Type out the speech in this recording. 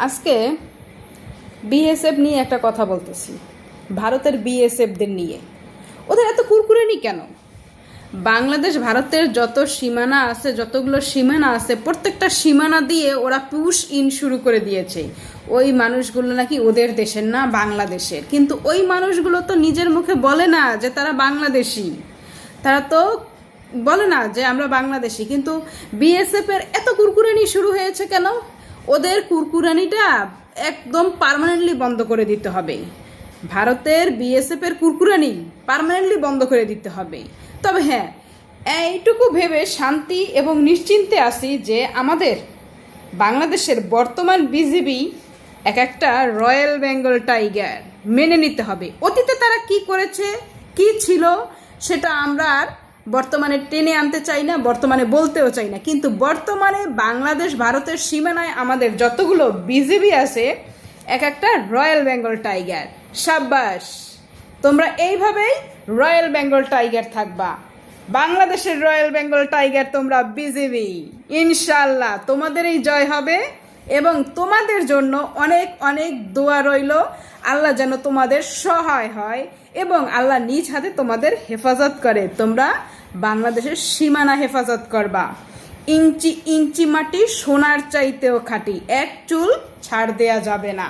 আজকে বিএসএফ নিয়ে একটা কথা বলতেছি। ভারতের বিএসএফদের নিয়ে ওদের এত কুরকুরেনি কেন? বাংলাদেশ ভারতের যত সীমানা আছে, যতগুলো সীমানা আছে, প্রত্যেকটা সীমানা দিয়ে ওরা পুশ ইন শুরু করে দিয়েছে। ওই মানুষগুলো নাকি ওদের দেশের না, বাংলাদেশের। কিন্তু ওই মানুষগুলো তো নিজের মুখে বলে না যে তারা বাংলাদেশি, তারা তো বলে না যে আমরা বাংলাদেশি। কিন্তু বিএসএফের এত কুরকুরানি শুরু হয়েছে কেন? ওদের কুরকুরানিটা একদম পার্মানেন্টলি বন্ধ করে দিতে হবে। ভারতের বিএসএফের কুরকুরানি পার্মানেন্টলি বন্ধ করে দিতে হবে। তবে হ্যাঁ, এইটুকু ভেবে শান্তি এবং নিশ্চিন্তে আসি যে আমাদের বাংলাদেশের বর্তমান বিজিবি এক একটা রয়্যাল বেঙ্গল টাইগার, মেনে নিতে হবে। অতীতে তারা কি করেছে, কি ছিল, সেটা আমরা আর বর্তমানে টেনে আনতে চাই না, বর্তমানে বলতেও চাই না। কিন্তু বর্তমানে বাংলাদেশ ভারতের সীমানায় আমাদের যতগুলো বিজিবি আছে, এক একটা রয়্যাল বেঙ্গল টাইগার। সাব্বাস, তোমরা এইভাবেই রয়্যাল বেঙ্গল টাইগার থাকবা। বাংলাদেশের রয়্যাল বেঙ্গল টাইগার তোমরা বিজিবি। ইনশাল্লাহ তোমাদেরই জয় হবে এবং তোমাদের জন্য অনেক অনেক দোয়া রইল। আল্লাহ যেন তোমাদের সহায় হয় এবং আল্লাহ নিজ হাতে তোমাদের হেফাজত করে। তোমরা বাংলাদেশের সীমানা হেফাজত করবা। ইঞ্চি ইঞ্চি মাটি সোনার চাইতেও খাঁটি, এক চুল ছাড় দেয়া যাবে না।